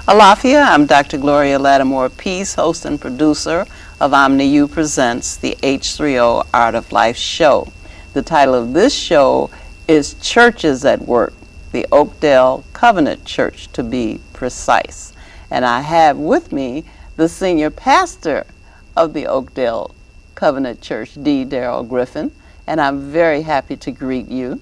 Alafia, I'm Dr. Gloria Latimore-Peace, host and producer of OmniU Presents the H3o-Art of Life Show. The title of this show is Churches at Work, the Oakdale Covenant Church to be precise. And I have with me the senior pastor of the Oakdale Covenant Church, Darrell Griffin, and I'm very happy to greet you.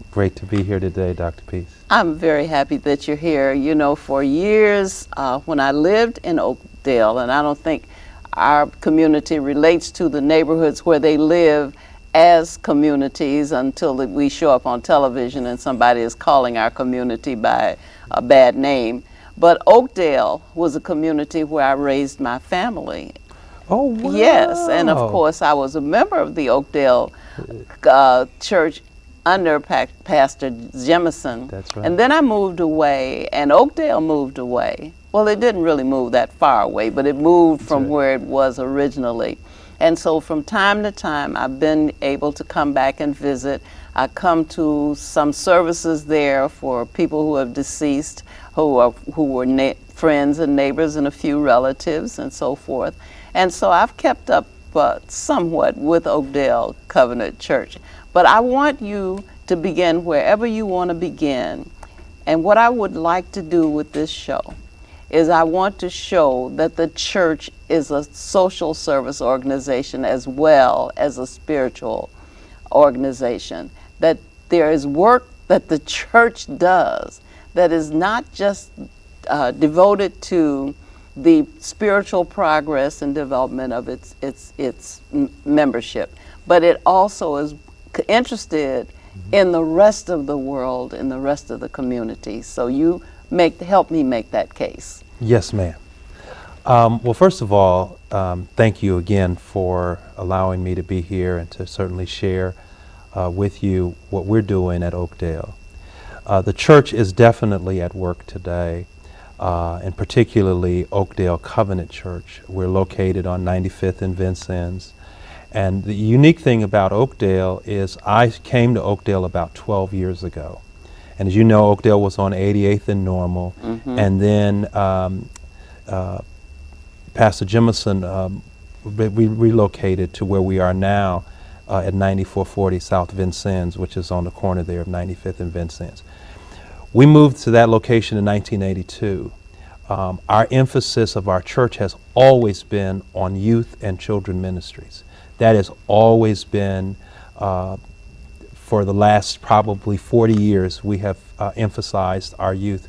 Great to be here today, Dr. Peace. I'm very happy that you're here. You know, for years when I lived in Oakdale, and I don't think our community relates to the neighborhoods where they live as communities until we show up on television and somebody is calling our community by a bad name. But Oakdale was a community where I raised my family. Oh, wow. Yes, and of course I was a member of the Oakdale church under Pastor Jemison. That's right. And then I moved away, and Oakdale moved away. Well, it didn't really move that far away, but it moved from where it was originally. And so from time to time, I've been able to come back and visit. I come to some services there for people who have deceased, who were friends and neighbors and a few relatives and so forth. And so I've kept up somewhat with Oakdale Covenant Church. But I want you to begin wherever you want to begin. And what I would like to do with this show is I want to show that the church is a social service organization as well as a spiritual organization. That there is work that the church does that is not just devoted to the spiritual progress and development of its membership, but it also is interested in the rest of the world, in the rest of the community. So you help me make that case. Yes, ma'am. Well, first of all, thank you again for allowing me to be here and to certainly share with you what we're doing at Oakdale. The church is definitely at work today, and particularly Oakdale Covenant Church. We're located on 95th and Vincennes. And the unique thing about Oakdale is I came to Oakdale about 12 years ago. And as you know, Oakdale was on 88th and Normal. Mm-hmm. And then Pastor Jemison, we relocated to where we are now at 9440 South Vincennes, which is on the corner there of 95th and Vincennes. We moved to that location in 1982. Our emphasis of our church has always been on youth and children ministries. That has always been, for the last probably 40 years, we have emphasized our youth.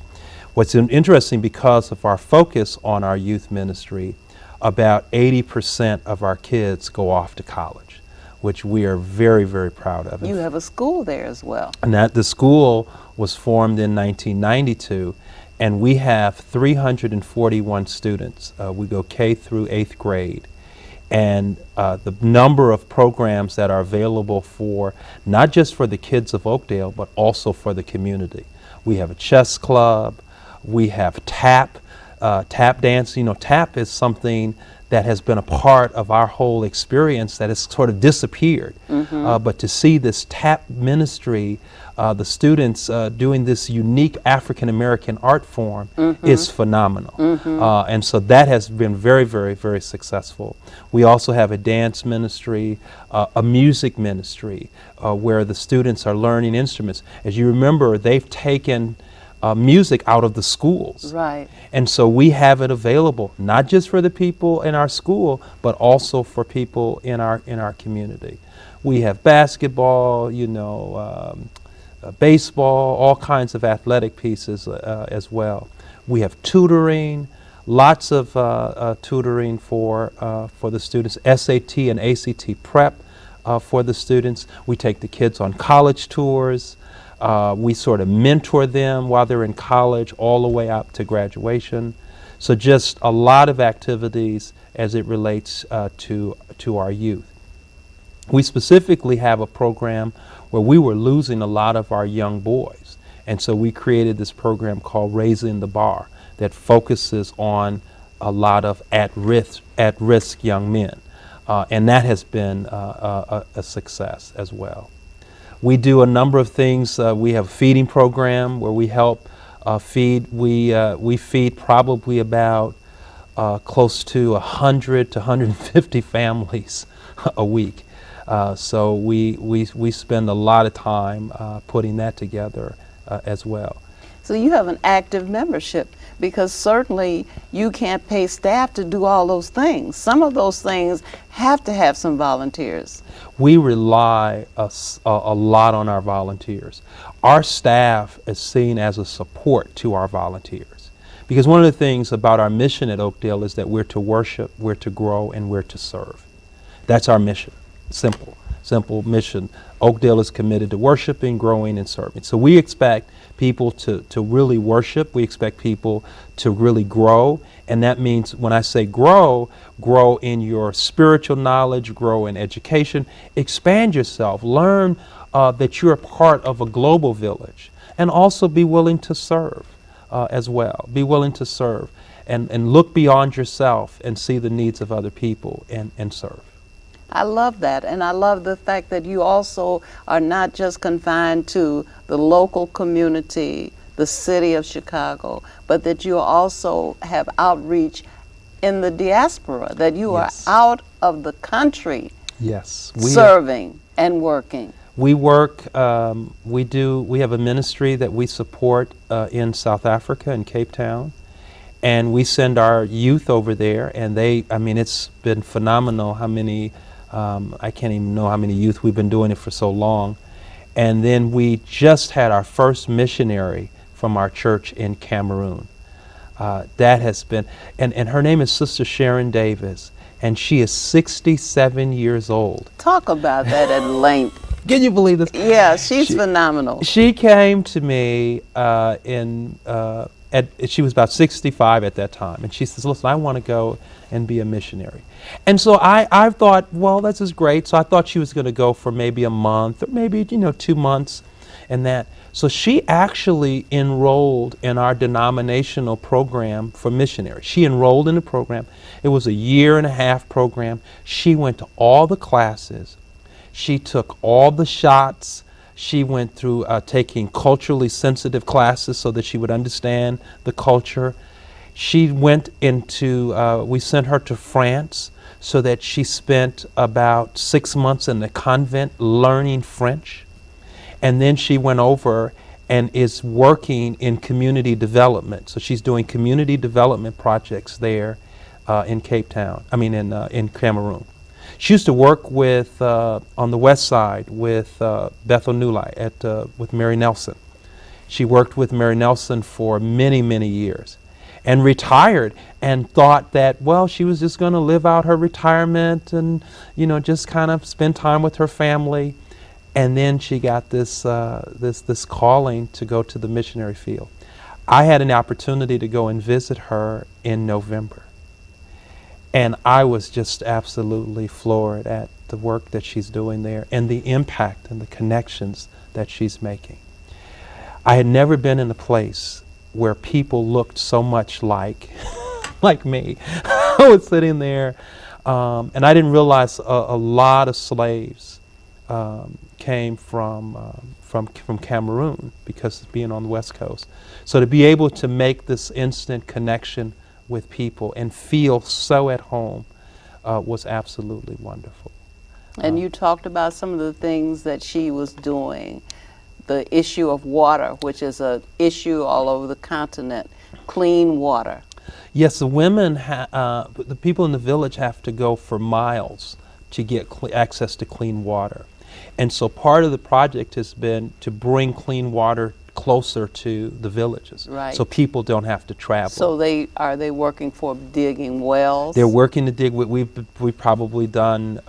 What's interesting, because of our focus on our youth ministry, about 80% of our kids go off to college, which we are very, very proud of. You have a school there as well. And the school was formed in 1992, and we have 341 students. We go K through 8th grade. And the number of programs that are available for, not just for the kids of Oakdale, but also for the community. We have a chess club, we have tap dance. You know, tap is something that has been a part of our whole experience that has sort of disappeared. Mm-hmm. But to see this tap ministry, the students doing this unique African-American art form mm-hmm. is phenomenal. Mm-hmm. And so that has been very, very, very successful. We also have a dance ministry, a music ministry, where the students are learning instruments. As you remember, they've taken music out of the schools. Right. And so we have it available, not just for the people in our school, but also for people in our community. We have basketball, baseball, all kinds of athletic pieces as well. We have tutoring, lots of tutoring for the students, SAT and ACT prep for the students. We take the kids on college tours. We sort of mentor them while they're in college all the way up to graduation. So just a lot of activities as it relates to our youth. We specifically have a program where we were losing a lot of our young boys. And so we created this program called Raising the Bar that focuses on a lot of at-risk young men. And that has been a success as well. We do a number of things. We have a feeding program where we help we feed probably about close to 100 to 150 families a week. So we spend a lot of time putting that together as well. So you have an active membership, because certainly you can't pay staff to do all those things. Some of those things have to have some volunteers. We rely a lot on our volunteers. Our staff is seen as a support to our volunteers. Because one of the things about our mission at Oakdale is that we're to worship, we're to grow, and we're to serve. That's our mission. Simple mission. Oakdale is committed to worshiping, growing, and serving. So we expect people to really worship. We expect people to really grow. And that means, when I say grow in your spiritual knowledge, grow in education, expand yourself, learn that you're a part of a global village, and also be willing to serve as well. Be willing to serve and look beyond yourself and see the needs of other people and serve. I love that, and I love the fact that you also are not just confined to the local community, the city of Chicago, but that you also have outreach in the diaspora, that you Yes. are out of the country Yes. serving and working. We work, we have a ministry that we support in South Africa, in Cape Town. And we send our youth over there, and it's been phenomenal how many, I can't even know how many youth, we've been doing it for so long. And then we just had our first missionary from our church in Cameroon. That has been, and her name is Sister Sharon Davis, and she is 67 years old. Talk about that at length. Can you believe this? Yeah, she's phenomenal. She came to me she was about 65 at that time, and she says, listen, I want to go and be a missionary. And so I thought, well, this is great. So I thought she was going to go for maybe a month or maybe 2 months and that. So she actually enrolled in our denominational program for missionaries. She enrolled in the program. It was a 1.5-year program. She went to all the classes. She took all the shots. She went through taking culturally sensitive classes so that she would understand the culture. She went into, we sent her to France so that she spent about 6 months in the convent learning French. And then she went over and is working in community development. So she's doing community development projects there in Cape Town, in Cameroon. She used to work with, on the west side, with Bethel New Light, with Mary Nelson. She worked with Mary Nelson for many, many years and retired and thought that, well, she was just going to live out her retirement and, just kind of spend time with her family. And then she got this calling to go to the missionary field. I had an opportunity to go and visit her in November. And I was just absolutely floored at the work that she's doing there and the impact and the connections that she's making. I had never been in a place where people looked so much like me. I was sitting there, and I didn't realize a lot of slaves came from Cameroon because of being on the West Coast. So to be able to make this instant connection with people and feel so at home was absolutely wonderful. And you talked about some of the things that she was doing. The issue of water, which is an issue all over the continent, clean water. Yes, the women, the people in the village have to go for miles to get access to clean water. And so part of the project has been to bring clean water closer to the villages, right, so people don't have to travel. So are they working for digging wells? They're working to dig. We've probably done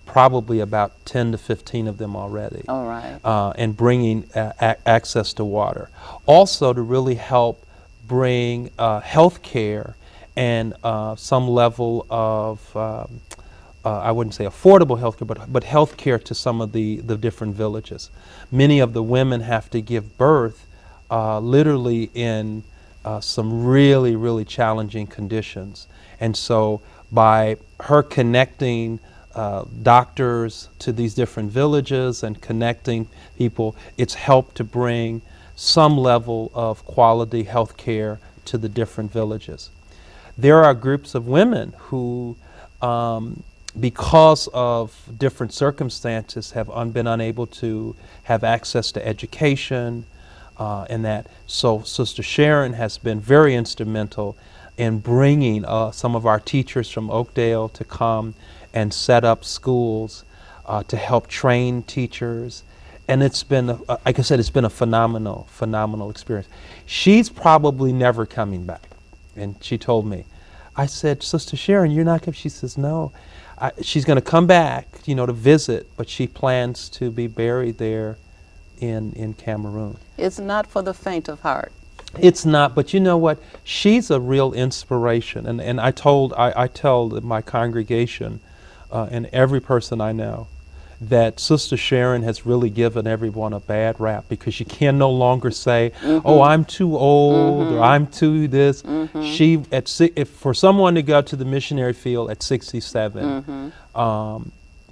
probably about 10 to 15 of them already. All right. And bringing access to water. Also to really help bring health care and some level of I wouldn't say affordable health care, but health care to some of the different villages. Many of the women have to give birth literally in some really, really challenging conditions. And so by her connecting doctors to these different villages and connecting people, it's helped to bring some level of quality health care to the different villages. There are groups of women who, because of different circumstances, have been unable to have access to education and that. So Sister Sharon has been very instrumental in bringing some of our teachers from Oakdale to come and set up schools to help train teachers. And it's been, like I said, it's been a phenomenal experience. She's probably never coming back. And she told me, I said, Sister Sharon, you're not coming? She says, no. She's going to come back, to visit, but she plans to be buried there in Cameroon. It's not for the faint of heart. It's not, but you know what? She's a real inspiration. And I tell my congregation and every person I know that Sister Sharon has really given everyone a bad rap, because you can no longer say, oh, I'm too old, or I'm too this. If for someone to go to the missionary field at 67,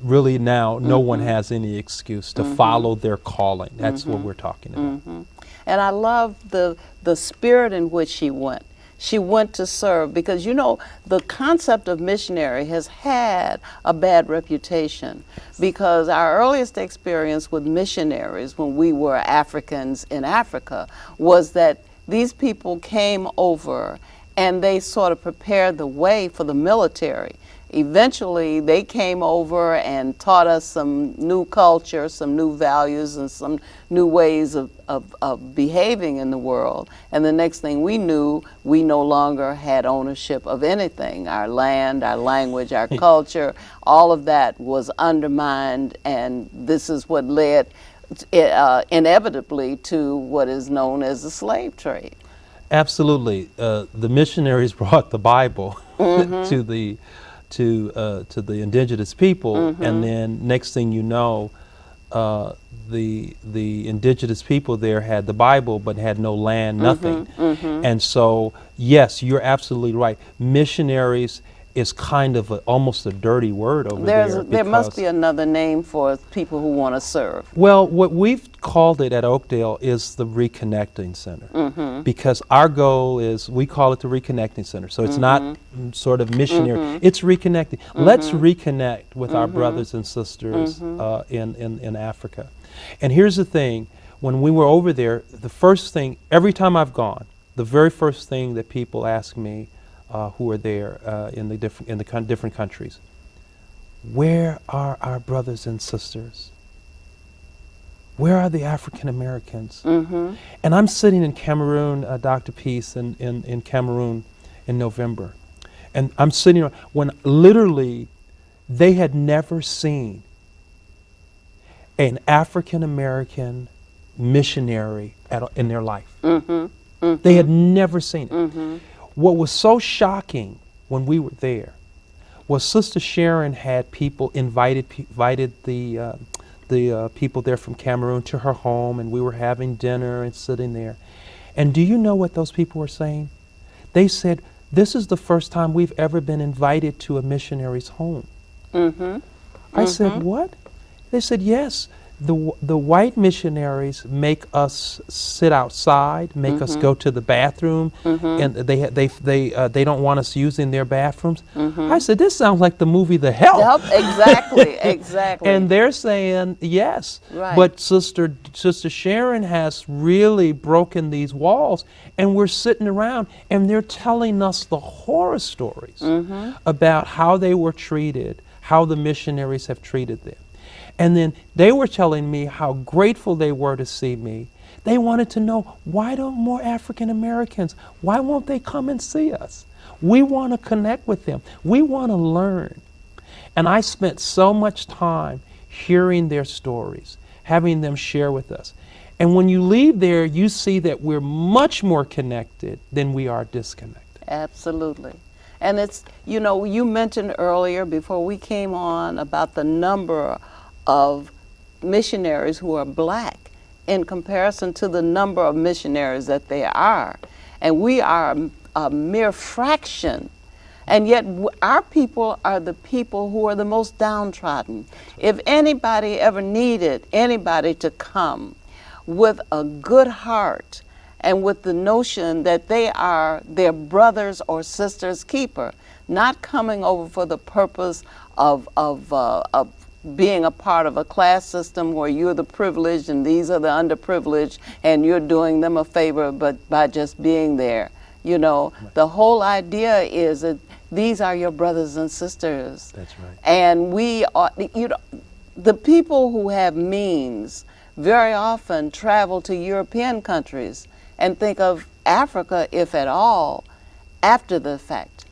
really now no one has any excuse to follow their calling. That's what we're talking about. And I love the spirit in which she went. She went to serve, because the concept of missionary has had a bad reputation, because our earliest experience with missionaries when we were Africans in Africa was that these people came over and they sort of prepared the way for the military. Eventually, they came over and taught us some new culture, some new values, and some new ways of behaving in the world. And the next thing we knew, we no longer had ownership of anything. Our land, our language, our culture, all of that was undermined, and this is what led inevitably to what is known as the slave trade. Absolutely. The missionaries brought the Bible to the indigenous people, and then next thing you know, the indigenous people there had the Bible but had no land, nothing. And so, yes, you're absolutely right. Missionaries is kind of almost a dirty word over there. There must be another name for people who want to serve. Well, what we've called it at Oakdale is the Reconnecting Center, because our goal is, we call it the Reconnecting Center. So it's not sort of missionary, it's reconnecting. Let's reconnect with our brothers and sisters in Africa. And here's the thing, when we were over there, the first thing, every time I've gone, the very first thing that people ask me who are there in the different countries, where are our brothers and sisters? Where are the African Americans? And I'm sitting in Cameroon, Dr. Peace, in Cameroon in November. And I'm sitting when literally they had never seen an African American missionary in their life. They had never seen it. What was so shocking when we were there was Sister Sharon had people invited the people there from Cameroon to her home, and we were having dinner and sitting there. And do you know what those people were saying? They said, this is the first time we've ever been invited to a missionary's home. I said, what? They said, yes. The white missionaries make us sit outside, make us go to the bathroom, and they don't want us using their bathrooms. I said, this sounds like the movie The Help. Exactly, exactly. And they're saying yes, but Sister Sharon has really broken these walls, and we're sitting around and they're telling us the horror stories about how they were treated, how the missionaries have treated them. And then they were telling me how grateful they were to see me. They wanted to know, why don't more African Americans, why won't they come and see us? We want to connect with them. We want to learn. And I spent so much time hearing their stories, having them share with us. And when you leave there, you see that we're much more connected than we are disconnected. Absolutely. And it's, you mentioned earlier before we came on about the number of missionaries who are black in comparison to the number of missionaries that there are. And we are a mere fraction. And yet our people are the people who are the most downtrodden. If anybody ever needed anybody to come, with a good heart and with the notion that they are their brothers or sisters' keeper, not coming over for the purpose of being a part of a class system where you're the privileged and these are the underprivileged and you're doing them a favor but by just being there. You know, the whole idea is that these are your brothers and sisters. That's right. And we are, you know, the people who have means very often travel to European countries and think of Africa, if at all, after the fact.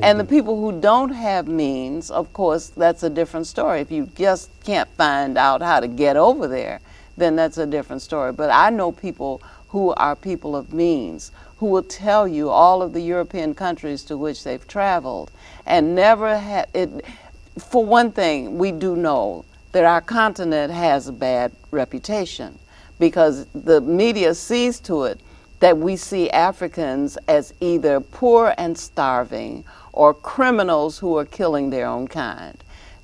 And the people who don't have means, of course, that's a different story. If you just can't find out how to get over there, then that's a different story. But I know people who are people of means who will tell you all of the European countries to which they've traveled and never had it. For one thing, we do know that our continent has a bad reputation because the media sees to it that we see Africans as either poor and starving or criminals who are killing their own kind.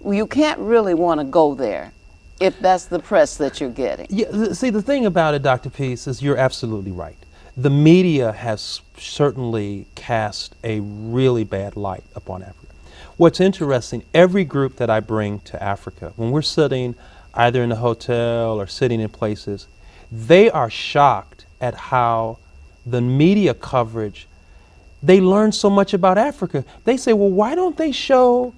You can't really want to go there if that's the press that you're getting. Yeah, see, the thing about it, Dr. Peace, is you're absolutely right. The media has certainly cast a really bad light upon Africa. What's interesting, every group that I bring to Africa, when we're sitting either in a hotel or sitting in places, they are shocked at how the media coverage, they learn so much about Africa. They say, well, why don't they show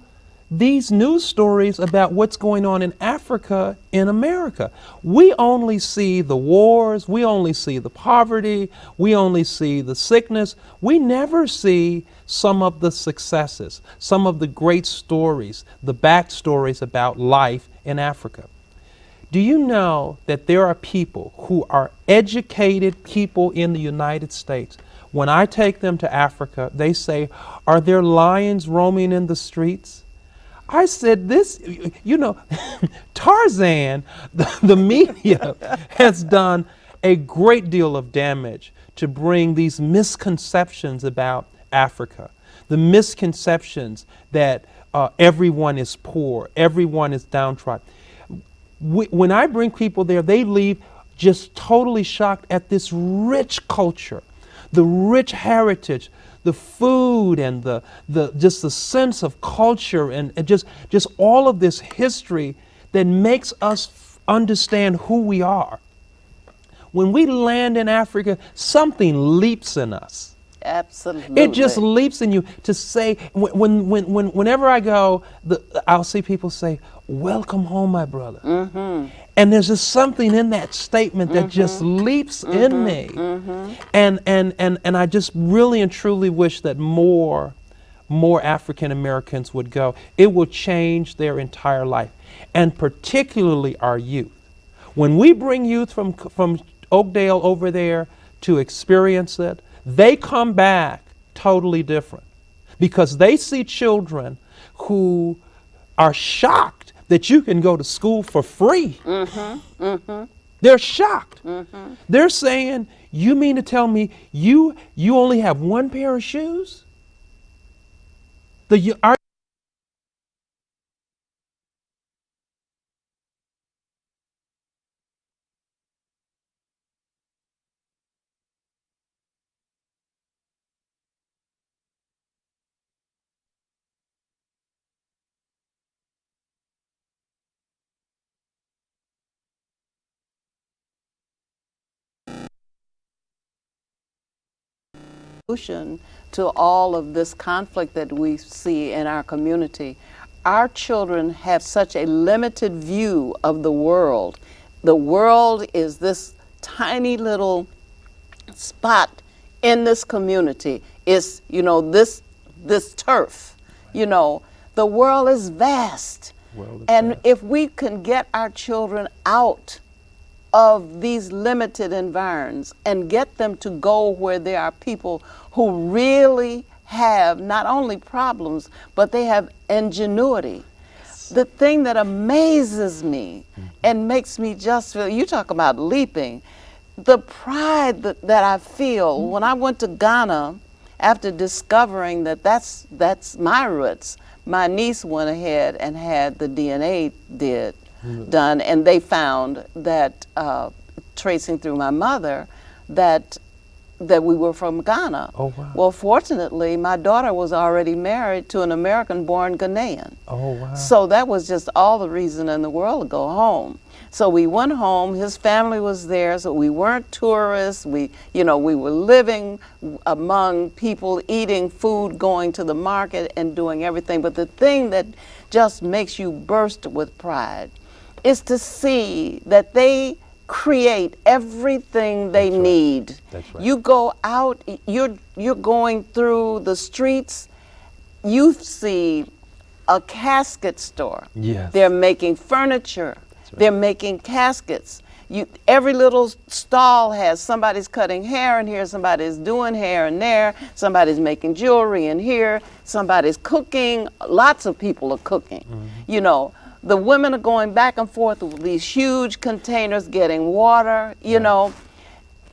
these news stories about what's going on in Africa in America? We only see the wars, we only see the poverty, we only see the sickness. We never see some of the successes, some of the great stories, the backstories about life in Africa. Do you know that there are people who are educated people in the United States? When I take them to Africa, they say, are there lions roaming in the streets? I said, this, you know, Tarzan, the media has done a great deal of damage to bring these misconceptions about Africa. The misconceptions that everyone is poor, everyone is downtrodden. When I bring people there, they leave just totally shocked at this rich culture, the rich heritage, the food and the just the sense of culture and just all of this history that makes us understand who we are. When we land in Africa, something leaps in us. Absolutely. It just leaps in you to say, whenever I go, I'll see people say, welcome home, my brother. Mm-hmm. And there's just something in that statement that just leaps in me. And I just really and truly wish that more African Americans would go. It will change their entire life, and particularly our youth. When we bring youth from Oakdale over there to experience it, they come back totally different because they see children who are shocked that you can go to school for free. They're shocked. They're saying, you mean to tell me you only have one pair of shoes? Our solution to all of this conflict that we see in our community. Our children have such a limited view of the world. The world is this tiny little spot in this community. It's, you know, this turf. You know, the world is vast. And if we can get our children out of these limited environs and get them to go where there are people who really have not only problems, but they have ingenuity. The thing that amazes me and makes me just feel, you talk about leaping, the pride that I feel when I went to Ghana after discovering that that's my roots. My niece went ahead and had the DNA done, and they found that tracing through my mother that we were from Ghana. Oh, wow. Well, fortunately, my daughter was already married to an American-born Ghanaian. Oh, wow. So that was just all the reason in the world to go home. So we went home. His family was there, so we weren't tourists. We were living among people, eating food, going to the market, and doing everything. But the thing that just makes you burst with pride is to see that they create everything they need. That's right. You go out, you're going through the streets, you see a casket store. Yes. They're making furniture. Right. They're making caskets. Every little stall has somebody's cutting hair in here, somebody's doing hair in there, somebody's making jewelry in here, somebody's cooking. Lots of people are cooking. Mm-hmm. The women are going back and forth with these huge containers getting water.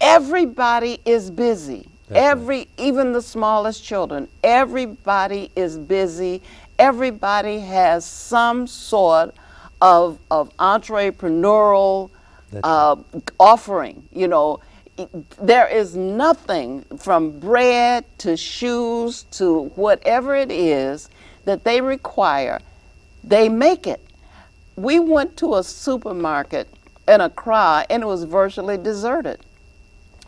Everybody is busy. Even the smallest children, everybody is busy. Everybody has some sort of entrepreneurial offering. There is nothing from bread to shoes to whatever it is that they require. They make it. We went to a supermarket in Accra and it was virtually deserted.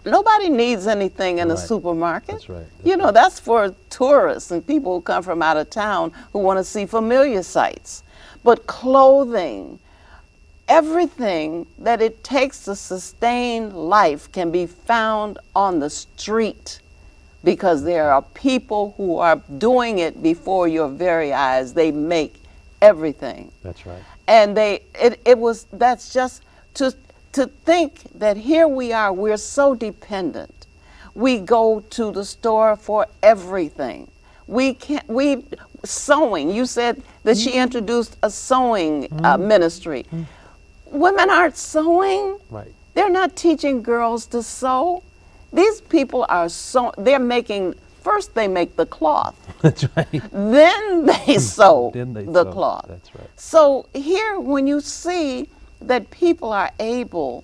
Nobody needs anything in a supermarket. That's right. That's for tourists and people who come from out of town who want to see familiar sights. But clothing, everything that it takes to sustain life can be found on the street because there are people who are doing it before your very eyes. They make everything. That's right. And that's just to think that here we are, we're so dependent. We go to the store for everything. Sewing, you said that she introduced a sewing ministry. Women aren't sewing. Right. They're not teaching girls to sew. These people are first they make the cloth. That's right. Then they sew the cloth. That's right. So here, when you see that people are able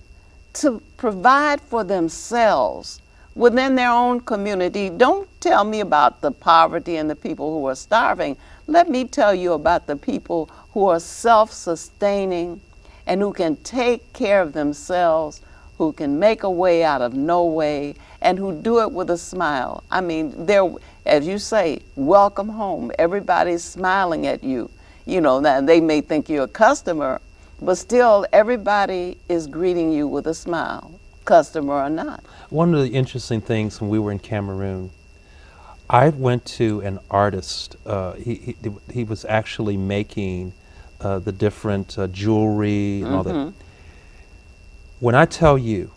to provide for themselves within their own community, don't tell me about the poverty and the people who are starving. Let me tell you about the people who are self-sustaining and who can take care of themselves, who can make a way out of no way, and who do it with a smile. I mean, they're, as you say, welcome home. Everybody's smiling at you. Now they may think you're a customer, but still everybody is greeting you with a smile, customer or not. One of the interesting things when we were in Cameroon, I went to an artist. He was actually making the different jewelry and all that. When I tell you,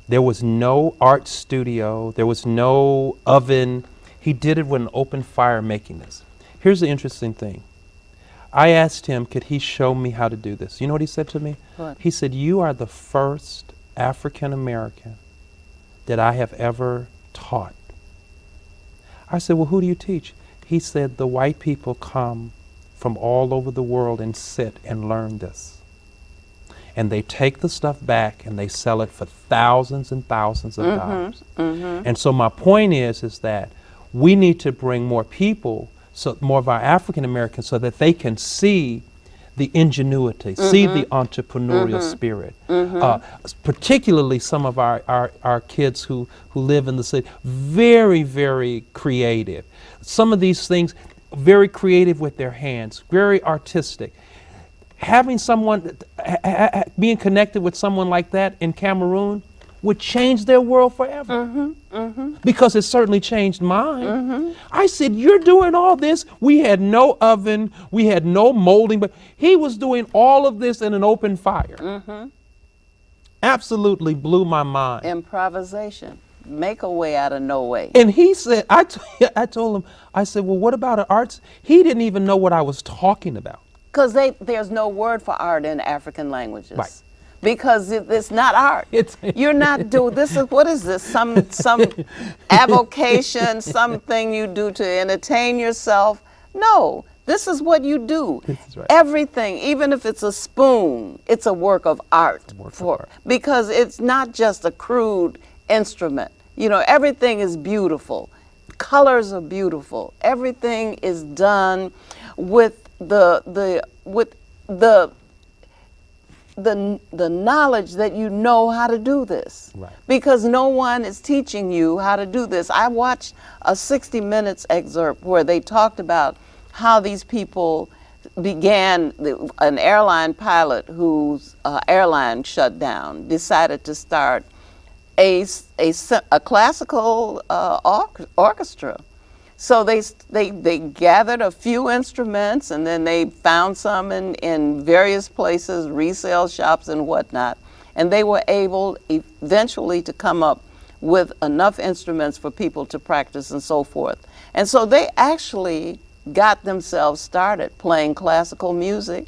there was no art studio, there was no oven. He did it with an open fire making this. Here's the interesting thing. I asked him, could he show me how to do this? You know what he said to me? What? He said, you are the first African American that I have ever taught. I said, well, who do you teach? He said, the white people come from all over the world and sit and learn this. And they take the stuff back and they sell it for thousands and thousands of dollars. And so my point is that we need to bring more people, so more of our African Americans, so that they can see the ingenuity, see the entrepreneurial spirit. Particularly some of our kids who live in the city, very, very creative. Some of these things, very creative with their hands, very artistic. Having someone, being connected with someone like that in Cameroon would change their world forever. Because it certainly changed mine. I said, you're doing all this. We had no oven, we had no molding, but he was doing all of this in an open fire. Absolutely blew my mind. Improvisation. Make a way out of no way. And he said, I told him, I said, well, what about arts? He didn't even know what I was talking about. Because there's no word for art in African languages. Right. Because it's not art. You're not doing this. What is this? Some avocation, something you do to entertain yourself? No, This is what you do. This is right. Everything, even if it's a spoon, it's a work of art. Because it's not just a crude instrument. You know, everything is beautiful. Colors are beautiful. Everything is done with the knowledge that you know how to do this. Right. Because no one is teaching you how to do this. I watched a 60 Minutes excerpt where they talked about how these people began, an airline pilot whose airline shut down decided to start a classical orchestra. So they gathered a few instruments, and then they found some in various places, resale shops and whatnot, and they were able eventually to come up with enough instruments for people to practice and so forth. And so they actually got themselves started playing classical music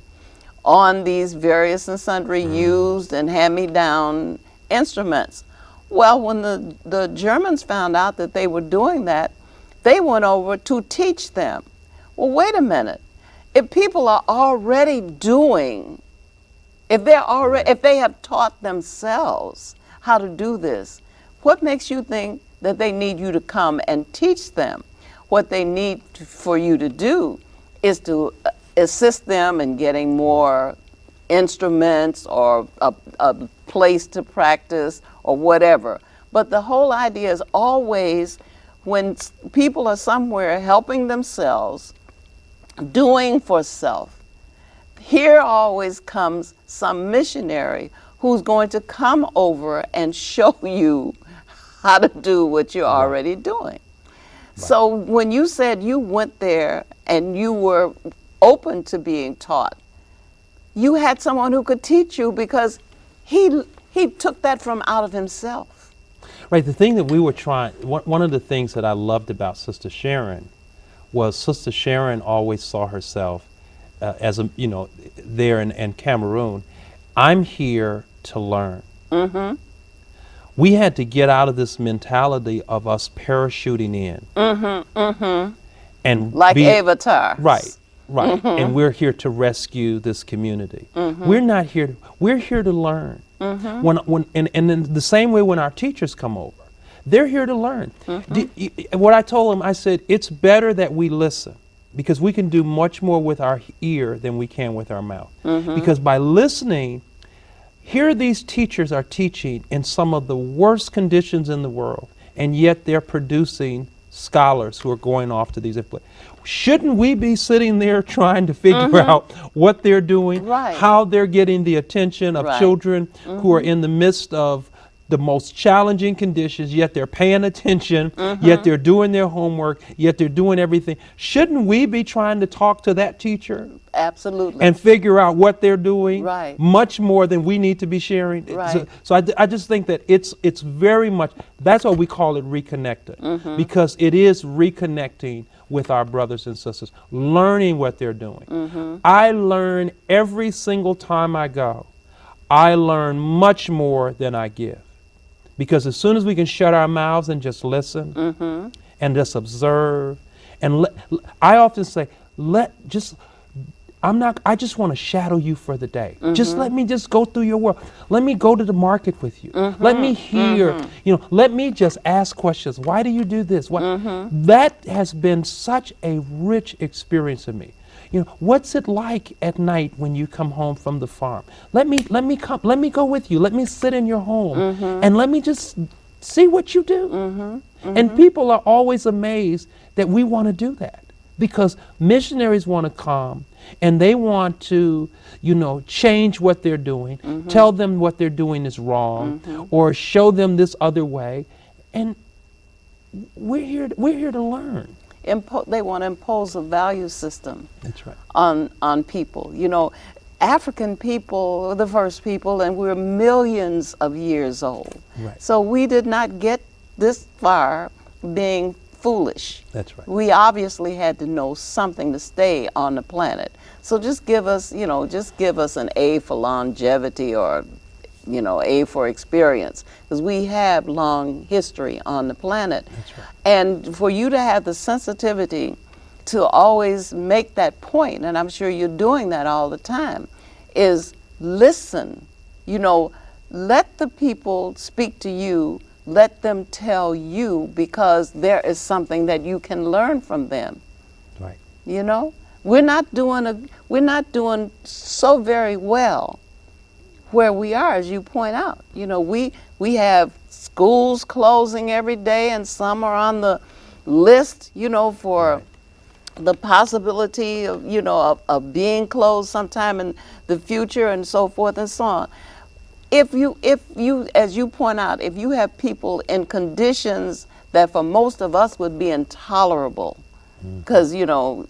on these various and sundry used and hand-me-down instruments. Well, when the Germans found out that they were doing that, they went over to teach them. Well, wait a minute. If people are already doing, if they have taught themselves how to do this, what makes you think that they need you to come and teach them? What they need for you to do is to assist them in getting more instruments or a place to practice or whatever. But the whole idea is always, when people are somewhere helping themselves, doing for self, here always comes some missionary who's going to come over and show you how to do what you're already doing. So when you said you went there and you were open to being taught, you had someone who could teach you because he took that from out of himself. Right. The thing that we were trying, one of the things that I loved about Sister Sharon was Sister Sharon always saw herself as a, you know, there in Cameroon, I'm here to learn. Mm-hmm. We had to get out of this mentality of us parachuting in. Mm-hmm, mm-hmm. And like Avatar. Right, right. Mm-hmm. And we're here to rescue this community. Mm-hmm. We're here to learn. Mm-hmm. And in the same way when our teachers come over, they're here to learn. Mm-hmm. What I told them, I said, it's better that we listen, because we can do much more with our ear than we can with our mouth. Mm-hmm. Because by listening, here these teachers are teaching in some of the worst conditions in the world, and yet they're producing scholars who are going off to these places. Shouldn't we be sitting there trying to figure out what they're doing, how they're getting the attention of children who are in the midst of the most challenging conditions, yet they're paying attention, yet they're doing their homework, yet they're doing everything? Shouldn't we be trying to talk to that teacher? Absolutely. And figure out what they're doing much more than we need to be sharing? So I just think that it's very much, that's why we call it reconnecting, because it is reconnecting with our brothers and sisters, learning what they're doing. I learn every single time I go. I learn much more than I give. Because as soon as we can shut our mouths and just listen and just observe, and I often say, I just want to shadow you for the day. Just let me just go through your world. Let me go to the market with you. Let me hear, let me just ask questions. Why do you do this? That has been such a rich experience for me. What's it like at night when you come home from the farm? Let me go with you. Let me sit in your home and let me just see what you do. And people are always amazed that we want to do that, because missionaries want to come and they want to, change what they're doing, tell them what they're doing is wrong, or show them this other way. And we're here to learn. They want to impose a value system. That's right. on people. African people were the first people, and we're millions of years old. Right. So we did not get this far being foolish. That's right. We obviously had to know something to stay on the planet. So just give us an A for longevity, or A for experience, because we have long history on the planet. That's right. And for you to have the sensitivity to always make that point, and I'm sure you're doing that all the time, is listen. You know, let the people speak to you, let them tell you, because there is something that you can learn from them. Right. You know, we're not doing so very well where we are, as you point out. You know, we have schools closing every day, and some are on the list, you know, for Right. the possibility of, you know, of being closed sometime in the future, and so forth and so on. If you, as you point out, if you have people in conditions that for most of us would be intolerable, because, you know,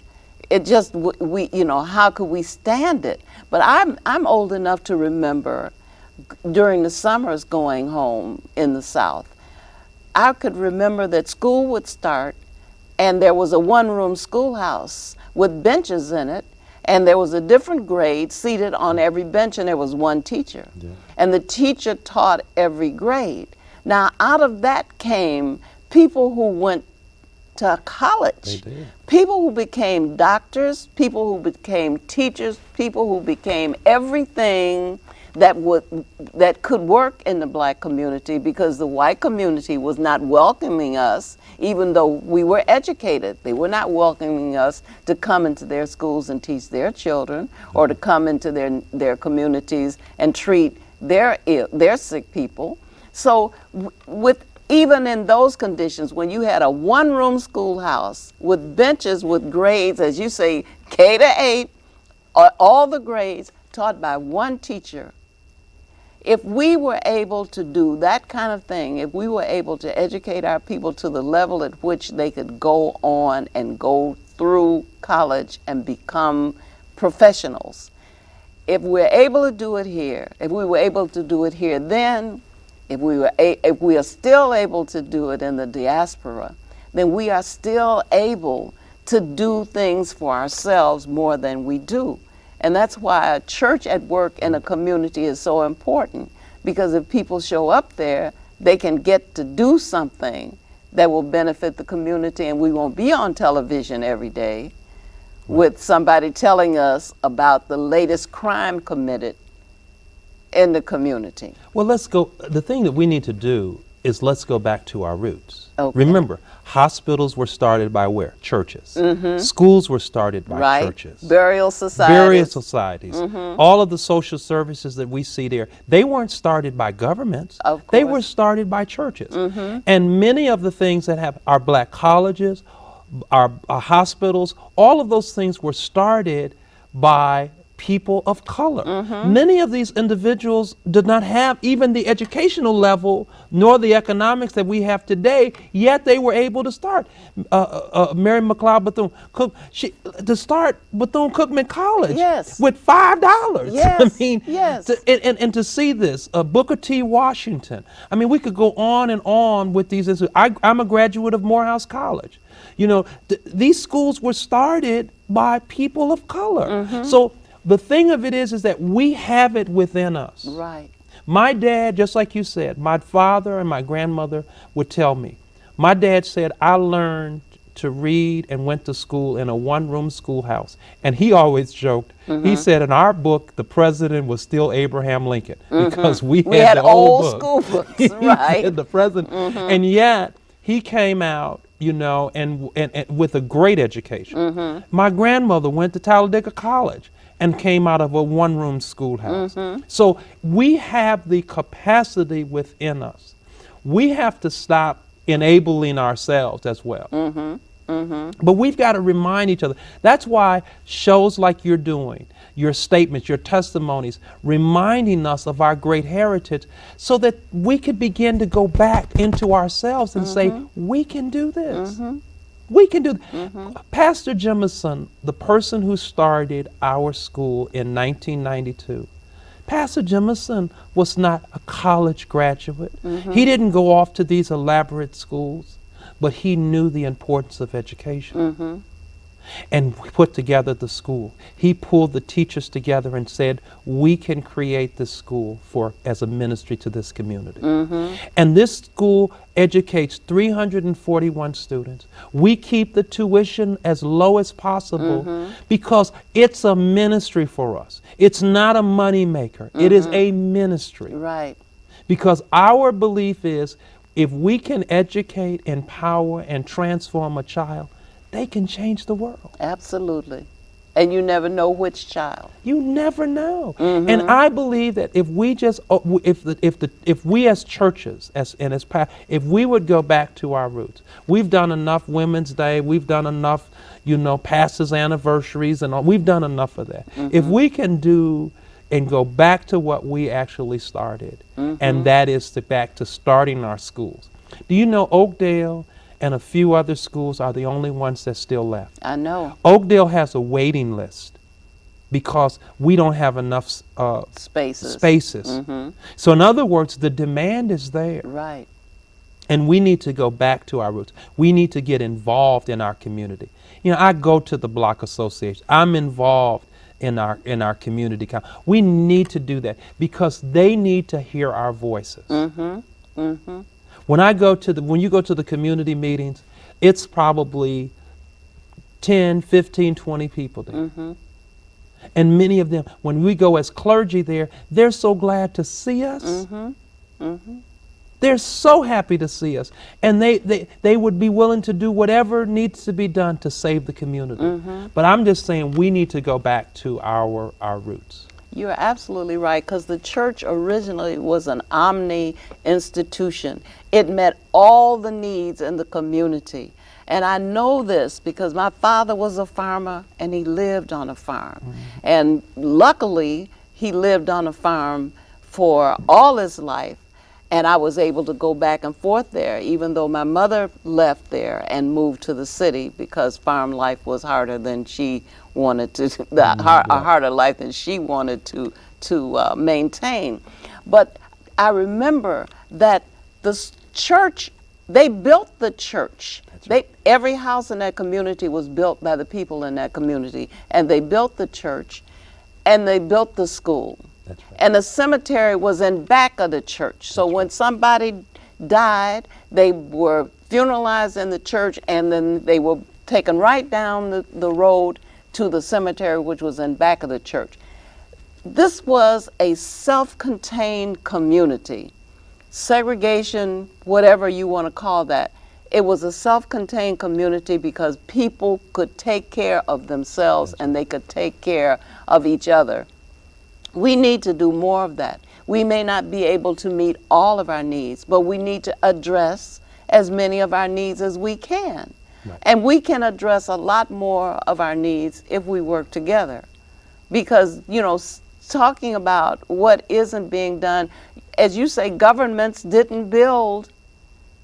it just, we, you know, how could we stand it? But I'm old enough to remember during the summers going home in the South. I could remember that school would start, and there was a one-room schoolhouse with benches in it, and there was a different grade seated on every bench, and there was one teacher. Yeah. And the teacher taught every grade. Now, out of that came people who went to college. They did. People who became doctors, people who became teachers, people who became everything that could work in the black community, because the white community was not welcoming us, even though we were educated. They were not welcoming us to come into their schools and teach their children, or to come into their communities and treat their sick people. So with even in those conditions, when you had a one-room schoolhouse with benches with grades, as you say, K to 8, all the grades taught by one teacher, if we were able to do that kind of thing, if we were able to educate our people to the level at which they could go on and go through college and become professionals, if we're able to do it here, if we were able to do it here then, if we are still able to do it in the diaspora, then we are still able to do things for ourselves more than we do. And that's why a church at work in a community is so important, because if people show up there, they can get to do something that will benefit the community, and we won't be on television every day with somebody telling us about the latest crime committed in the community. Well, let's go. The thing that we need to do is let's go back to our roots. Okay. Remember, hospitals were started by where? Churches. Schools were started by Right. churches. Burial societies. Burial societies. All of the social services that we see there, they weren't started by governments. Of They course. were started by churches. And many of the things that have our black colleges, our hospitals, all of those things were started by people of color. Many of these individuals did not have even the educational level nor the economics that we have today, yet they were able to start. Mary McLeod Bethune-Cookman, to start Bethune-Cookman College Yes. with $5. Yes, I mean, yes. and to see this, Booker T. Washington. I mean, we could go on and on with these. I'm a graduate of Morehouse College. You know, these schools were started by people of color. So the thing of it is that we have it within us. Right. My dad, just like you said, my father and my grandmother would tell me. My dad said, I learned to read and went to school in a one-room schoolhouse. And he always joked. He said in our book, the president was still Abraham Lincoln, because we had the old book. school books, He right? said the president. And yet he came out, you know, and with a great education. My grandmother went to Talladega College and came out of a one-room schoolhouse. So we have the capacity within us. We have to stop enabling ourselves as well. But we've got to remind each other. That's why shows like you're doing, your statements, your testimonies, reminding us of our great heritage, so that we could begin to go back into ourselves and say, we can do this. We can do Pastor Jemison, the person who started our school in 1992, Pastor Jemison was not a college graduate. He didn't go off to these elaborate schools, but he knew the importance of education. and put together the school. He pulled the teachers together and said, we can create this school as a ministry to this community. And this school educates 341 students. We keep the tuition as low as possible because it's a ministry for us. It's not a money maker. It is a ministry. Right. Because our belief is if we can educate, empower, and transform a child, they can change the world. Absolutely. And you never know which child. You never know. And I believe that if we just, if we as churches, if we would go back to our roots, we've done enough Women's Day, we've done enough, pastors' anniversaries, and all, we've done enough of that. If we can do and go back to what we actually started, and that is back to starting our schools. Do you know Oakdale and a few other schools are the only ones that still left? I know. Oakdale has a waiting list because we don't have enough spaces. So in other words, the demand is there. Right. And we need to go back to our roots. We need to get involved in our community. I go to the block association. I'm involved in our community. We need to do that because they need to hear our voices. When you go to the community meetings, it's probably 10, 15, 20 people there. And many of them, when we go as clergy there, they're so glad to see us. They're so happy to see us. And they would be willing to do whatever needs to be done to save the community. But I'm just saying we need to go back to our roots. You're absolutely right, because the church originally was an omni institution. It met all the needs in the community. And I know this because my father was a farmer and he lived on a farm. And luckily, he lived on a farm for all his life. And I was able to go back and forth there, even though my mother left there and moved to the city because farm life was harder than she wanted to, a harder life than she wanted to maintain. But I remember that the church, they built the church. Every house in that community was built by the people in that community, and they built the church, and they built the school. That's right. And the cemetery was in back of the church. So when somebody died, they were funeralized in the church, and then they were taken right down the road to the cemetery, which was in back of the church. This was a self-contained community. Segregation, whatever you want to call that. It was a self-contained community because people could take care of themselves and they could take care of each other. We need to do more of that. We may not be able to meet all of our needs, but we need to address as many of our needs as we can. Right. And we can address a lot more of our needs if we work together. Because, talking about what isn't being done, as you say, governments didn't build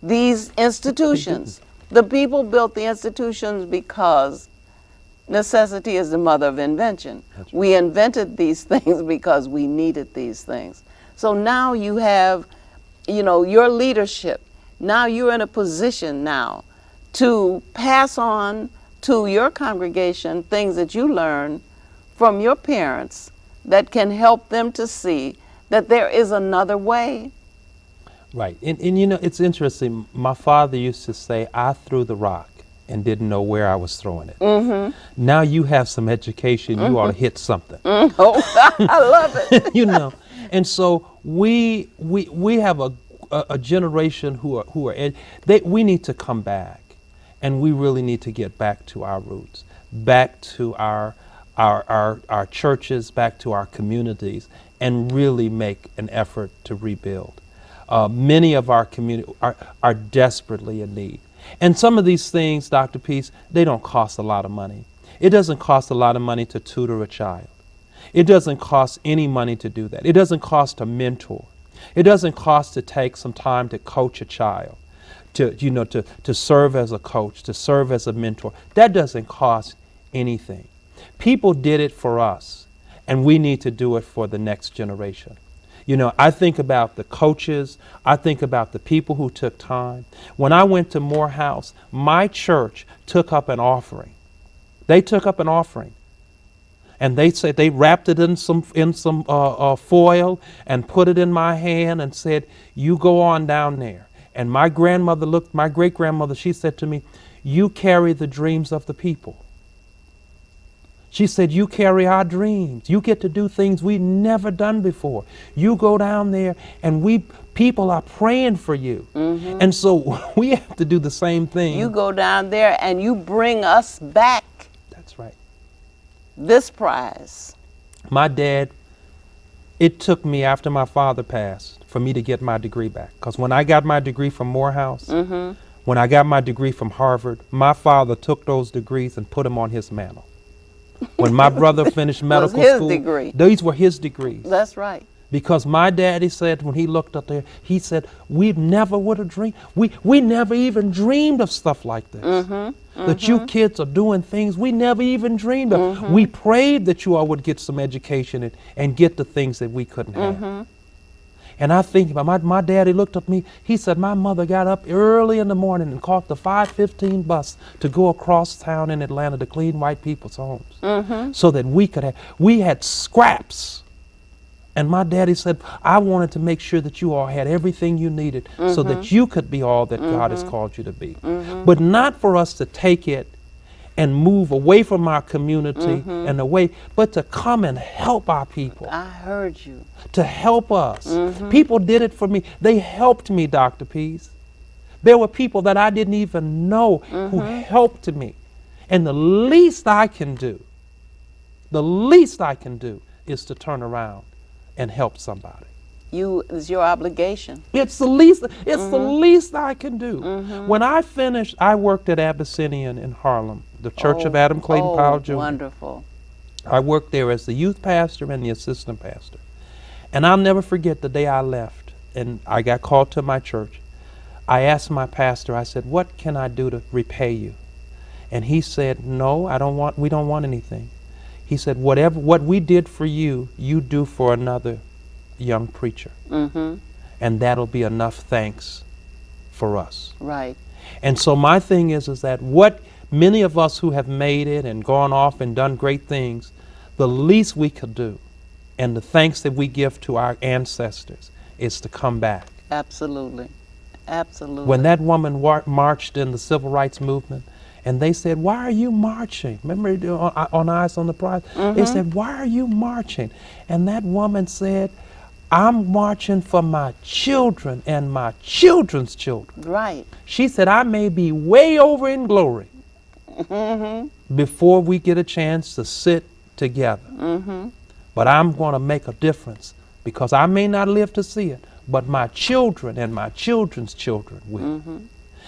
these institutions. The people built the institutions because necessity is the mother of invention. Right. We invented these things because we needed these things. So now you have, your leadership. Now you're in a position now to pass on to your congregation things that you learn from your parents that can help them to see that there is another way. Right. And it's interesting. My father used to say, I threw the rock and didn't know where I was throwing it. Mm-hmm. Now you have some education, you ought to hit something. Mm-hmm. Oh, I love it. And so we have a generation who are we need to come back, and we really need to get back to our roots, back to our churches, back to our communities, and really make an effort to rebuild. Many of our community are desperately in need. And some of these things, Dr. Peace, they don't cost a lot of money. It doesn't cost a lot of money to tutor a child. It doesn't cost any money to do that. It doesn't cost to mentor. It doesn't cost to take some time to coach a child, to serve as a coach, to serve as a mentor. That doesn't cost anything. People did it for us, and we need to do it for the next generation. I think about the coaches. I think about the people who took time. When I went to Morehouse, my church took up an offering They took up an offering. And they said they wrapped it in some foil and put it in my hand and said, "You go on down there." And my great grandmother, she said to me, "You carry the dreams of the people." She said, "You carry our dreams. You get to do things we've never done before. You go down there and people are praying for you." Mm-hmm. And so we have to do the same thing. You go down there and you bring us back. That's right. This prize. My dad, it took me after my father passed for me to get my degree back. Because when I got my degree from Morehouse, Mm-hmm. when I got my degree from Harvard, my father took those degrees and put them on his mantle. When my brother finished medical his school, degree. these were his degrees. That's right. Because my daddy said, when he looked up there, he said, "We never would have dreamed. We never even dreamed of stuff like this. Mm-hmm. That you kids are doing things we never even dreamed of. Mm-hmm. We prayed that you all would get some education and get the things that we couldn't have." Mm-hmm. And I think about my daddy looked at me. He said, "My mother got up early in the morning and caught the 5:15 bus to go across town in Atlanta to clean white people's homes, Mm-hmm. so that we had scraps." And my daddy said, "I wanted to make sure that you all had everything you needed, so that you could be all that God has called you to be." But not for us to take it and move away from our community and away, but to come and help our people, I heard you. to help us. People did it for me. They helped me, Dr. Peace. There were people that I didn't even know who helped me. And the least I can do is to turn around and help somebody. It's your obligation. It's the least I can do. When I finished, I worked at Abyssinian in Harlem, the Church of Adam Clayton Powell Jr. Wonderful. I worked there as the youth pastor and the assistant pastor. And I'll never forget the day I left and I got called to my church. I asked my pastor, I said, "What can I do to repay you?" And he said, "No, we don't want anything." He said, "What we did for you, you do for another young preacher. Mm-hmm. And that'll be enough thanks for us." Right. And so my thing is that what many of us who have made it and gone off and done great things, the least we could do, and the thanks that we give to our ancestors, is to come back. Absolutely. Absolutely. When that woman marched in the civil rights movement, and they said, "Why are you marching?" Remember on Eyes on the Prize? They said, "Why are you marching?" And that woman said, "I'm marching for my children and my children's children." Right. She said, "I may be way over in glory before we get a chance to sit together. But I'm going to make a difference, because I may not live to see it, but my children and my children's children will."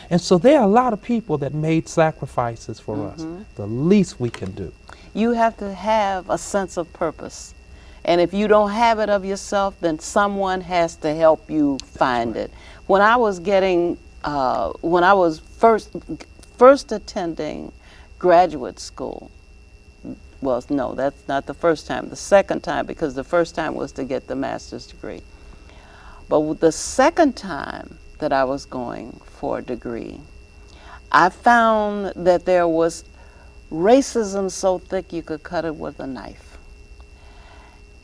And so there are a lot of people that made sacrifices for us. The least we can do. You have to have a sense of purpose. And if you don't have it of yourself, then someone has to help you find it. When I was first attending graduate school, well, no, that's not the first time, the second time, because the first time was to get the master's degree. But with the second time that I was going for a degree, I found that there was racism so thick you could cut it with a knife.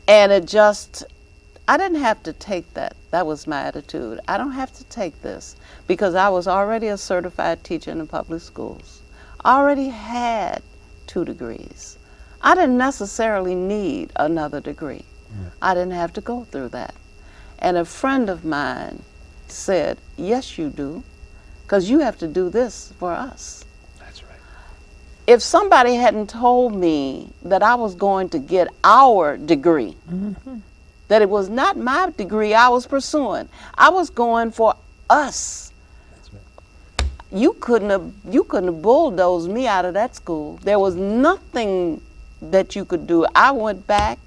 And I didn't have to take that. That was my attitude. I don't have to take this, because I was already a certified teacher in the public schools. I already had 2 degrees. I didn't necessarily need another degree. I didn't have to go through that. And a friend of mine said, "Yes, you do, because you have to do this for us." That's right. If somebody hadn't told me that I was going to get our degree, that it was not my degree I was pursuing, I was going for us. That's right. You couldn't have bulldozed me out of that school. There was nothing that you could do. I went back,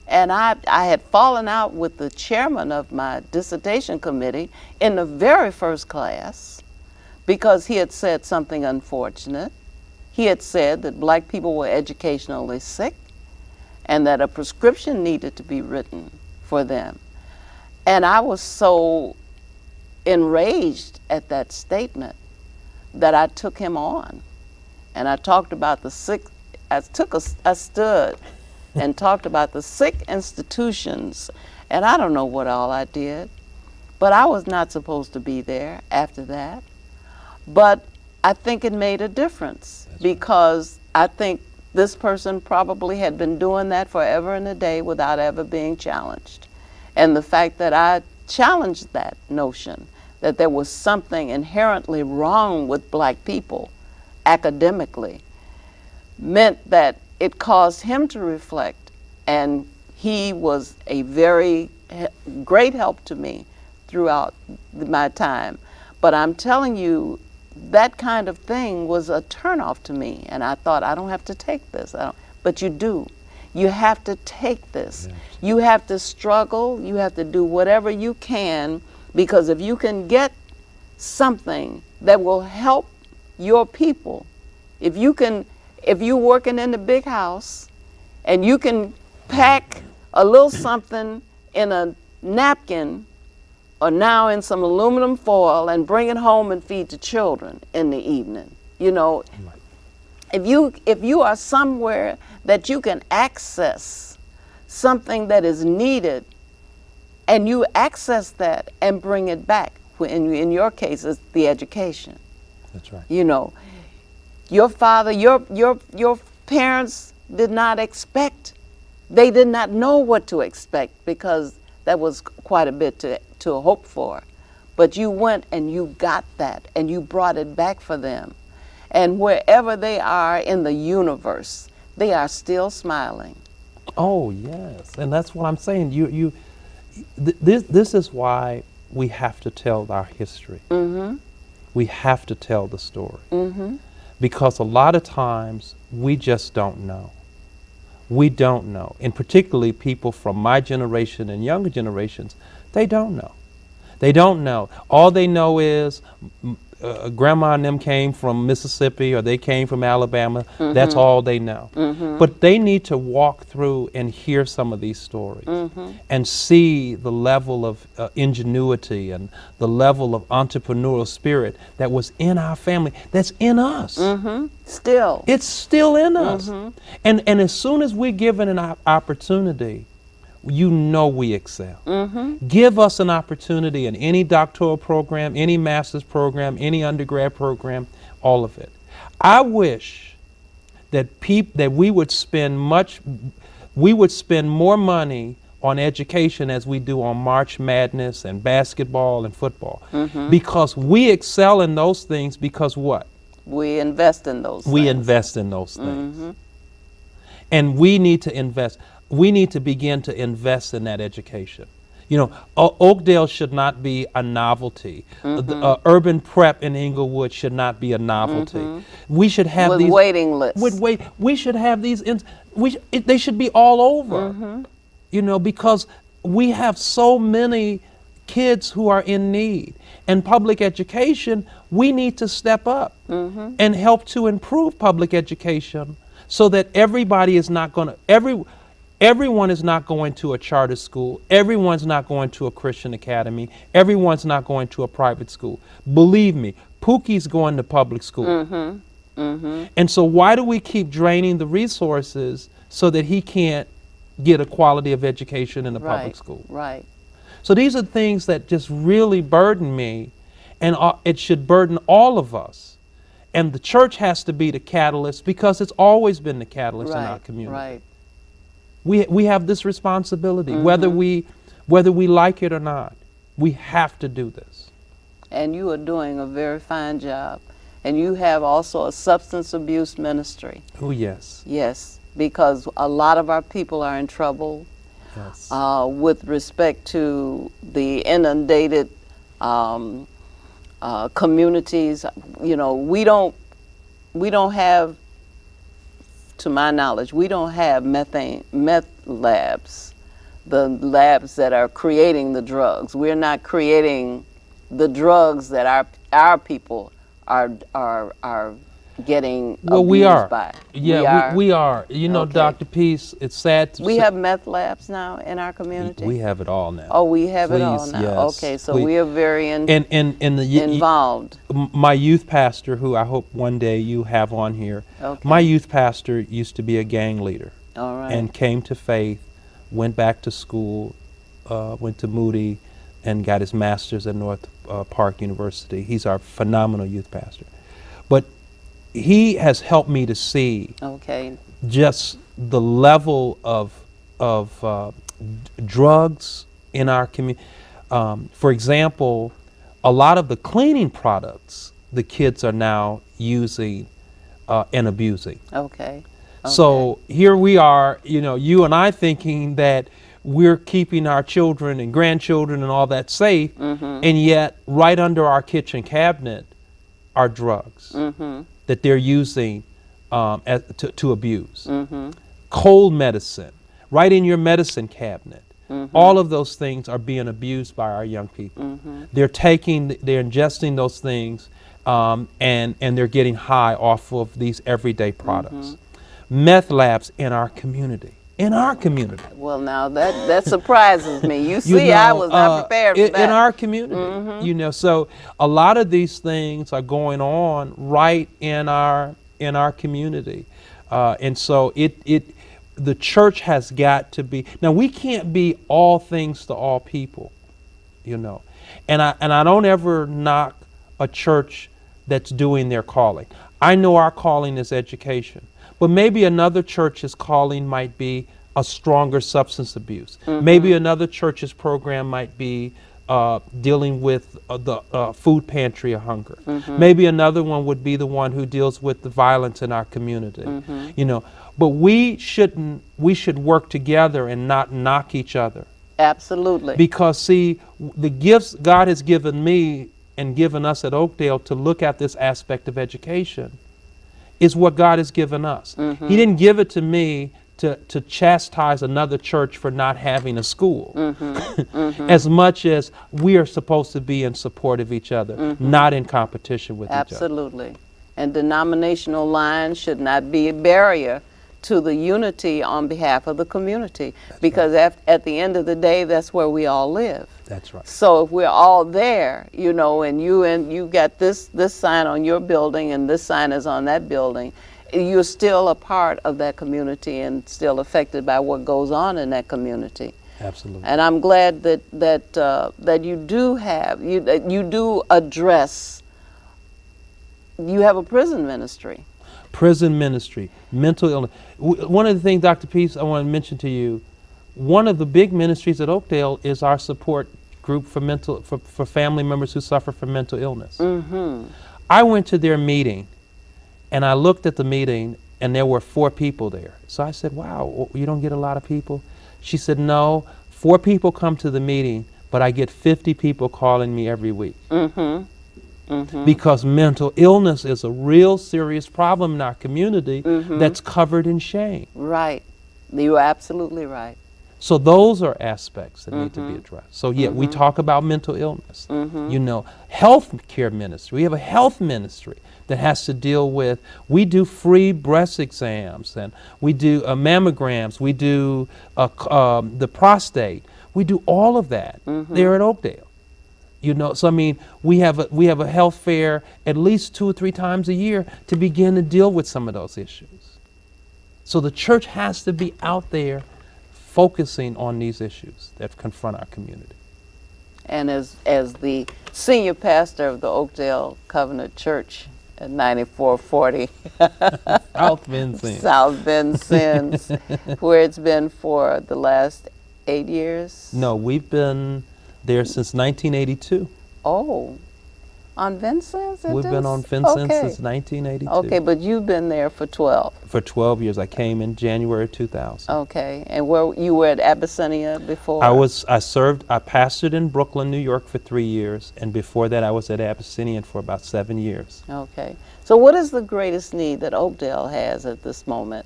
and I had fallen out with the chairman of my dissertation committee in the very first class, because he had said something unfortunate. He had said that black people were educationally sick and that a prescription needed to be written for them. And I was so enraged at that statement that I took him on. And I talked about the I stood and talked about the sick institutions, and I don't know what all I did, but I was not supposed to be there after that. But I think it made a difference because I think this person probably had been doing that forever and a day without ever being challenged. And the fact that I challenged that notion that there was something inherently wrong with black people academically meant that it caused him to reflect, and he was a very great help to me throughout my time. But I'm telling you, that kind of thing was a turnoff to me, and I thought, I don't have to take this. But you do. You have to take this. Yeah. You have to struggle. You have to do whatever you can, because if you can get something that will help your people, if you're working in the big house and you can pack a little something in a napkin or now in some aluminum foil and bring it home and feed the children in the evening, you know, if you are somewhere that you can access something that is needed and you access that and bring it back, in your case it's the education. That's right. You know, your father, your parents did not expect, they did not know what to expect, because that was quite a bit to hope for. But you went and you got that and you brought it back for them. And wherever they are in the universe, they are still smiling. Oh, yes. And that's what I'm saying. This is why we have to tell our history. Mm-hmm. We have to tell the story. Mm-hmm. Because a lot of times we just don't know. We don't know. And particularly people from my generation and younger generations, they don't know. They don't know. All they know is grandma and them came from Mississippi or they came from Alabama. Mm-hmm. That's all they know. Mm-hmm. But they need to walk through and hear some of these stories, mm-hmm. and see the level of ingenuity and the level of entrepreneurial spirit that was in our family, that's in us. Mm-hmm. Still. It's still in us. Mm-hmm. And as soon as we're given an opportunity, you know we excel. Mm-hmm. Give us an opportunity in any doctoral program, any master's program, any undergrad program, all of it. I wish that we would spend more money on education as we do on March Madness and basketball and football. Mm-hmm. Because we excel in those things because what? We invest in those things. We invest in those things. Mm-hmm. And we need to invest. We need to begin to invest in that education. You know, Oakdale should not be a novelty. Mm-hmm. Urban prep in Inglewood should not be a novelty. Mm-hmm. We should have these waiting lists. We should have these. They should be all over. Mm-hmm. You know, because we have so many kids who are in need. And public education, we need to step up, mm-hmm. and help to improve public education so that everybody is not going to Everyone is not going to a charter school. Everyone's not going to a Christian academy. Everyone's not going to a private school. Believe me, Pookie's going to public school. Mm-hmm. Mm-hmm. And so why do we keep draining the resources so that he can't get a quality of education in a public school? Right. So these are things that just really burden me, and it should burden all of us. And the church has to be the catalyst, because it's always been the catalyst in our community. Right. We have this responsibility, mm-hmm. whether we like it or not. We have to do this. And you are doing a very fine job. And you have also a substance abuse ministry. Oh, yes. Yes, because a lot of our people are in trouble. Yes. With respect to the inundated communities. You know, we don't have, to my knowledge, we don't have meth labs, the labs that are creating the drugs. We're not creating the drugs that our people are getting Well, we abused are. by. Yeah, we are. You know, Okay. Dr. Peace, it's sad to We say. have meth labs now in our community? We have it all now. Oh, we have it all Please, now. yes, Okay, so please. we are very And involved. my youth pastor, who I hope one day you have on here, Okay. my youth pastor used to be a gang leader. All right. And came to faith, went back to school, went to Moody, and got his master's at North Park University. He's our phenomenal youth pastor. But he has helped me to see Okay. just the level of drugs in our community. For example, a lot of the cleaning products the kids are now using and abusing. Okay. So here we are, you know, you and I thinking that we're keeping our children and grandchildren and all that safe, and yet right under our kitchen cabinet are drugs that they're using to abuse. Cold medicine, right in your medicine cabinet. All of those things are being abused by our young people. They're ingesting those things, and they're getting high off of these everyday products. Meth labs in our community. In our community. Well, now that surprises me. You see, You know, I was not prepared for that. In our community, you know, so a lot of these things are going on right in our community, and so the church has got to be. Now we can't be all things to all people, you know, and I don't ever knock a church that's doing their calling. I know our calling is education. But maybe another church's calling might be a stronger substance abuse. Maybe another church's program might be dealing with the food pantry of hunger. Maybe another one would be the one who deals with the violence in our community. You know, but we should work together and not knock each other. Absolutely. Because see, the gifts God has given me and given us at Oakdale to look at this aspect of education is what God has given us. He didn't give it to me to chastise another church for not having a school, as much as we are supposed to be in support of each other, not in competition with each other. Absolutely. And denominational lines should not be a barrier to the unity on behalf of the community, because at the end of the day, that's where we all live. That's right. So if we're all there, you know, and you got this sign on your building and this sign is on that building, you're still a part of that community and still affected by what goes on in that community. Absolutely. And I'm glad that you do have you do address. You have a prison ministry. Prison ministry, mental illness. One of the things, Dr. Peace, I want to mention to you, one of the big ministries at Oakdale is our support group for family members who suffer from mental illness. I went to their meeting, and I looked at the meeting, and there were 4 people there. So I said, wow, you don't get a lot of people? She said, no, 4 people come to the meeting, but I get 50 people calling me every week. Because mental illness is a real serious problem in our community that's covered in shame. Right. You're absolutely right. So those are aspects that need to be addressed. So yeah, we talk about mental illness. You know, health care ministry. We have a health ministry that has to deal with, we do free breast exams, and we do mammograms, we do the prostate. We do all of that there at Oakdale. You know, so I mean, we have a health fair at least 2 or 3 times a year to begin to deal with some of those issues. So the church has to be out there focusing on these issues that confront our community. And as the senior pastor of the Oakdale Covenant Church at 9440 South Vincennes. South Vincennes, where it's been for the last 8 years. No, we've been there since 1982. Oh, on Vincennes? We've been on Vincennes since 1982. Okay, but you've been there for 12. For 12 years. I came in January 2000. Okay, and where you were at Abyssinia before? I pastored in Brooklyn, New York for 3 years, and before that I was at Abyssinia for about 7 years. Okay, so what is the greatest need that Oakdale has at this moment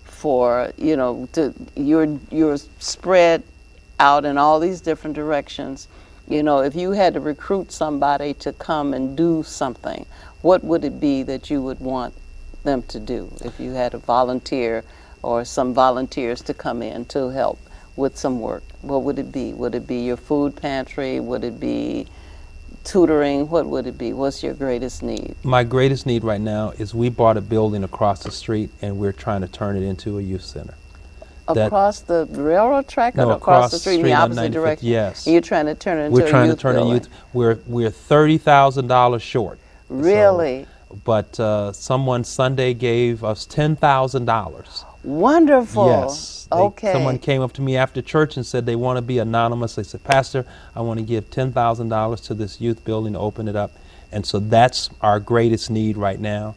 for, you know, you're spread out in all these different directions. You know, if you had to recruit somebody to come and do something, what would it be that you would want them to do if you had a volunteer or some volunteers to come in to help with some work? What would it be? Would it be your food pantry? Would it be tutoring? What would it be? What's your greatest need? My greatest need right now is we bought a building across the street and we're trying to turn it into a youth center. Across the railroad track, No, or across the street in the on opposite 95th, direction? yes. And you're trying to turn it into We're a trying youth to turn building. a youth. We're $30,000 short. Really? But someone Sunday gave us $10,000. Wonderful. Yes. Okay. Someone came up to me after church and said they want to be anonymous. They said, Pastor, I want to give $10,000 to this youth building to open it up. And so that's our greatest need right now.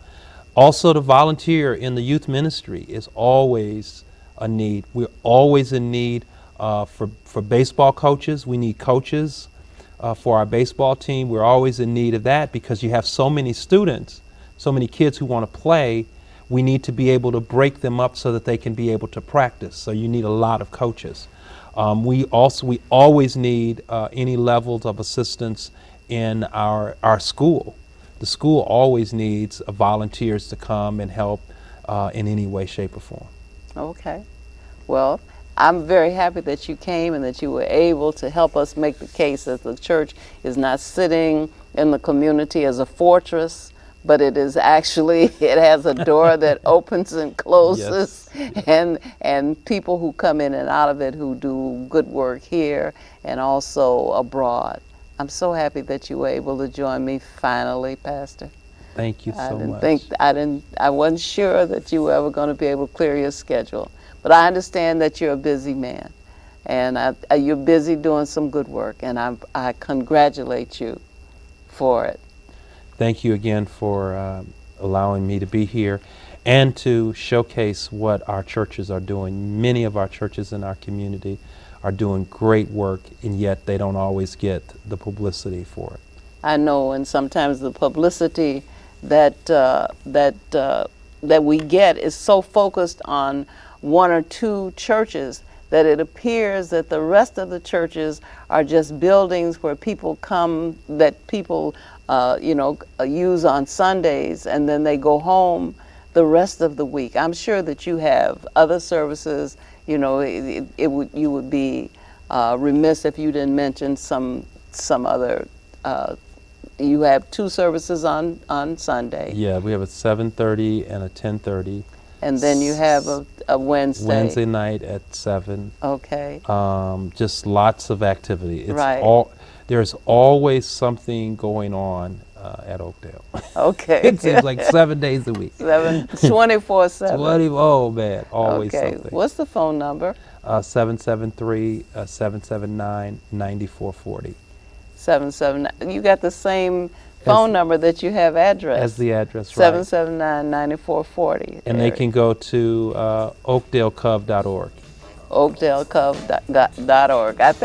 Also, to volunteer in the youth ministry is always a need. We're always in need for baseball coaches. We need coaches for our baseball team. We're always in need of that because you have so many students, so many kids who want to play. We need to be able to break them up so that they can be able to practice. So you need a lot of coaches. We always need any levels of assistance in our school. The school always needs volunteers to come and help in any way, shape, or form. Okay. Well, I'm very happy that you came and that you were able to help us make the case that the church is not sitting in the community as a fortress, but it is actually, it has a door that opens and closes. Yes. And people who come in and out of it who do good work here and also abroad. I'm so happy that you were able to join me finally, Pastor. Thank you so much. I wasn't sure that you were ever going to be able to clear your schedule, but I understand that you're a busy man, and you're busy doing some good work, and I congratulate you for it. Thank you again for allowing me to be here and to showcase what our churches are doing. Many of our churches in our community are doing great work, and yet they don't always get the publicity for it. I know, and sometimes the publicity that we get is so focused on one or two churches that it appears that the rest of the churches are just buildings where people come, that people use on Sundays, and then they go home the rest of the week. I'm sure that you have other services. You know, you would be remiss if you didn't mention some other. You have two services on Sunday. Yeah, we have a 7:30 and a 10:30. And then you have a Wednesday. Wednesday night at 7. Okay. Just lots of activity. It's right. There's always something going on at Oakdale. Okay. It seems like 7 days a week. 24/7. Oh man, always okay. something. What's the phone number? 773-779-9440. 779. You got the same phone number that you have address. As the address, right. 779-9440. And they can go to oakdalecov.org. Oakdalecov.org. I think